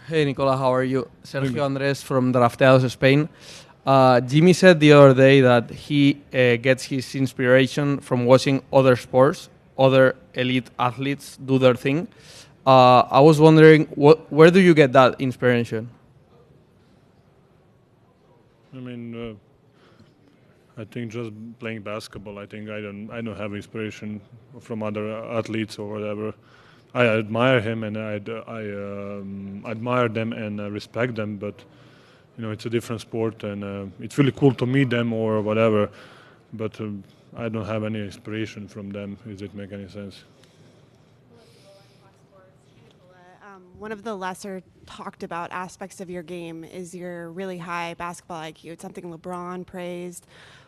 Hey Nicola, how are you? Sergio Andres from Drafteados, Spain. Jimmy said the other day that he gets his inspiration from watching other sports, other elite athletes do their thing. I was wondering, where do you get that inspiration? I mean, I think just playing basketball. I don't have inspiration from other athletes or whatever. I admire him and I admire them and respect them, but it's a different sport and it's really cool to meet them or whatever. But I don't have any inspiration from them. Does it make any sense? One of the lesser talked about aspects of your game is your really high basketball IQ. It's something LeBron praised.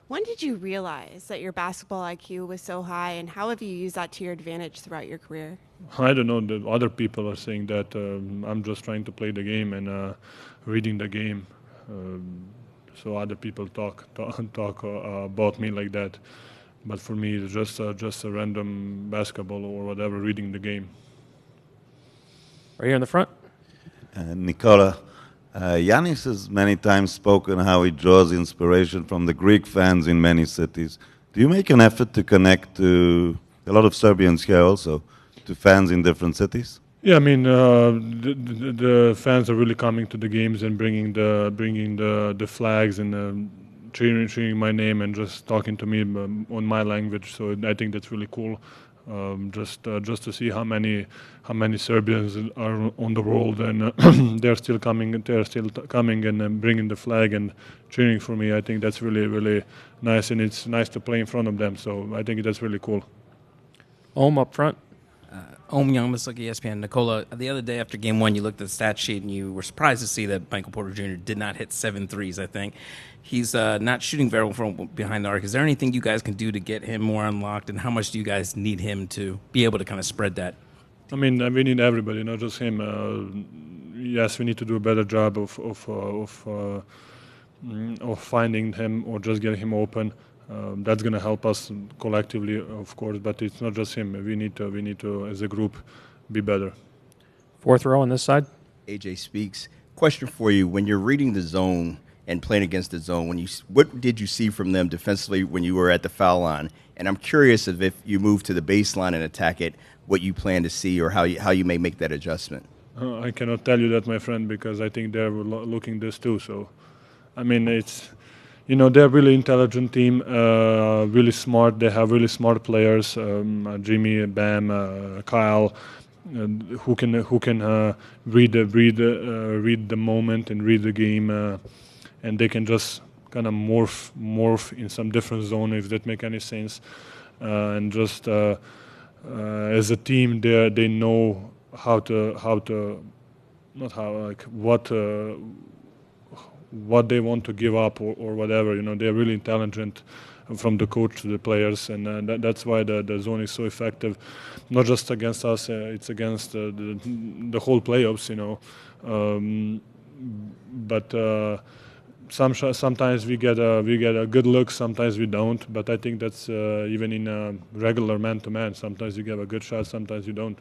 When did you realize that your basketball IQ was so high, and how have you used that to your advantage throughout your career? I don't know. The other people are saying that I'm just trying to play the game and reading the game. So other people talk about me like that. But for me, it's just a random basketball or whatever, reading the game. Right here in the front. Nikola, Yanis has many times spoken how he draws inspiration from the Greek fans in many cities. Do you make an effort to connect to a lot of Serbians here also, to fans in different cities? Yeah, I mean the fans are really coming to the games and bringing the flags and cheering my name and just talking to me on my language. So I think that's really cool. Just to see how many Serbians are on the world and they're still coming and bringing the flag and cheering for me. I think that's really nice, and it's nice to play in front of them. So I think that's really cool. Ohm up front. Ohm Youngmas, ESPN. Nikola, the other day after game one, you looked at the stat sheet and you were surprised to see that Michael Porter Jr. did not hit 7 threes, I think. He's not shooting very well from behind the arc. Is there anything you guys can do to get him more unlocked, and how much do you guys need him to be able to kind of spread that? I mean, we need everybody, not just him. Yes, we need to do a better job of finding him or just getting him open. That's going to help us collectively, of course, but it's not just him. We need to, as a group, be better. Fourth row on this side. AJ speaks. Question for you: when you're reading the zone and playing against the zone, what did you see from them defensively when you were at the foul line? And I'm curious if you move to the baseline and attack it, what you plan to see or how you may make that adjustment. I cannot tell you that, my friend, because I think they're looking this too. So, I mean, it's. They're a really intelligent team, really smart. They have really smart players, Jimmy, Bam, Kyle, who can read the moment and read the game, and they can just kind of morph in some different zone, if that make any sense. And just as a team, they know what they want to give up or whatever. They're really intelligent from the coach to the players, and that's why the zone is so effective, not just against us, it's against the whole playoffs, but sometimes we get a good look, sometimes we don't, but I think that's even in a regular man-to-man. Sometimes you get a good shot, sometimes you don't.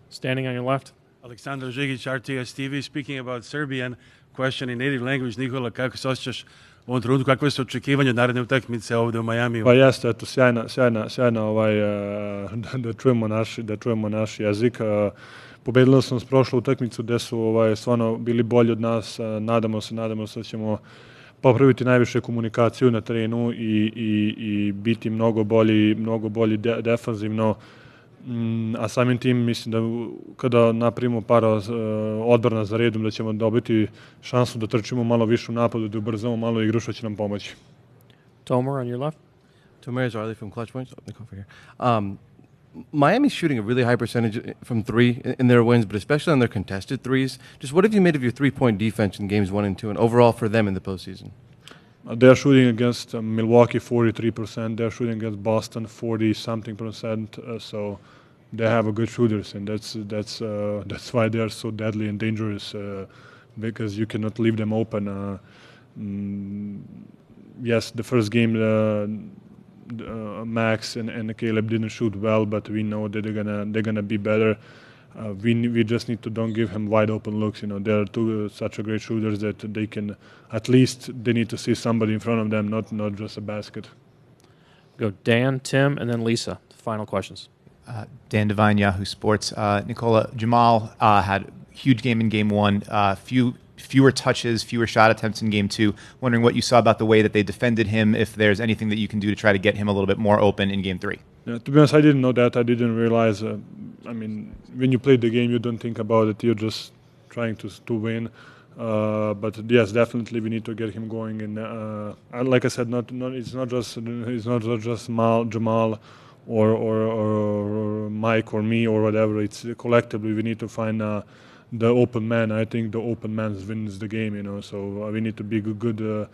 Standing on your left. Aleksandar Žigić, Chartiers TV, speaking about Serbian. Question in native language. Nikola, kako se osjećaš u ovom trenutku? Kakve su očekivanja naredne utakmice ovdje u Majamiju? Pa jeste, eto, sjajna da čujemo naš jezik. Pobedili smo s prošlu utakmicu gde su stvarno bili bolji od nas. Nadamo se da ćemo popraviti najviše komunikaciju na terenu i biti mnogo bolji defanzivno. A samim tim mislim da kada napravimo par odbrana za redom da ćemo dobiti šansu da trčimo malo više u napadu, da ubrzamo malo igru, što će nam pomoći. Tomer on your left. Tomer Zarli from Clutch Points. Miami's shooting a really high percentage from three in their wins, but especially on their contested threes. Just what have you made of your three-point defense in games 1 and 2 and overall for them in the postseason? They're shooting against Milwaukee 43%. They're shooting against Boston 40-something%. So they have a good shooters, and that's why they are so deadly and dangerous, because you cannot leave them open. Yes, the first game Max and Caleb didn't shoot well, but we know that they're gonna be better. we just need to don't give him wide open looks. You know, they are two such a great shooters that they can at least they need to see somebody in front of them, not just a basket. Go Dan, Tim, and then Lisa. Final questions. Dan Devine, Yahoo Sports. Nikola, Jamal had a huge game in Game 1, fewer touches, fewer shot attempts in Game 2. Wondering what you saw about the way that they defended him, if there's anything that you can do to try to get him a little bit more open in Game 3. Yeah, to be honest, I didn't know that. I didn't realize. I mean, when you play the game, you don't think about it. You're just trying to win. But yes, definitely we need to get him going. And like I said, it's not just Jamal or Mike or me or whatever. It's collectively we need to find the open man. I think the open man wins the game. You know, so we need to be better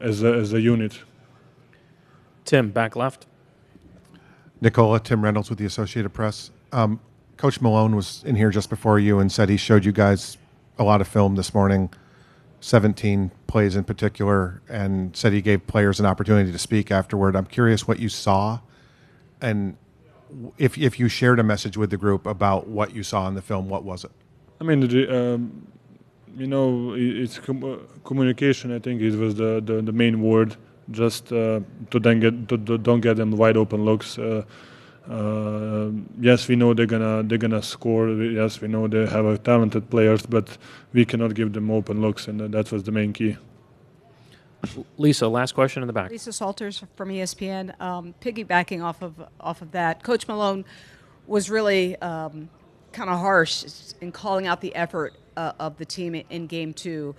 as a unit. Tim, back left. Nikola, Tim Reynolds with the Associated Press. Coach Malone was in here just before you and said he showed you guys a lot of film this morning, 17 plays in particular, and said he gave players an opportunity to speak afterward. I'm curious what you saw, and if you shared a message with the group about what you saw in the film, what was it? I mean, you know, it's communication. I think it was the main word. Just to then don't get them wide open looks. Yes, we know they're gonna score. Yes, we know they have talented players, but we cannot give them open looks, and that was the main key. Lisa, last question in the back. Lisa Salters from ESPN. Piggybacking off of that, Coach Malone was really kind of harsh in calling out the effort of the team in Game 2.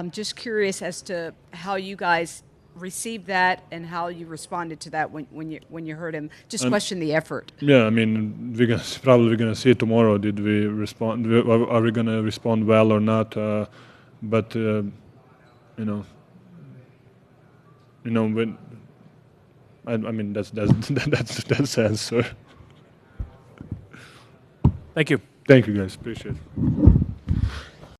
Just curious as to how you guys received that and how you responded to that when you heard him just question the effort. Yeah, I mean, we're probably gonna see it tomorrow. Did we respond? Are we gonna respond well or not? But you know, when I mean that's the answer. Thank you. Thank you, guys. Appreciate it.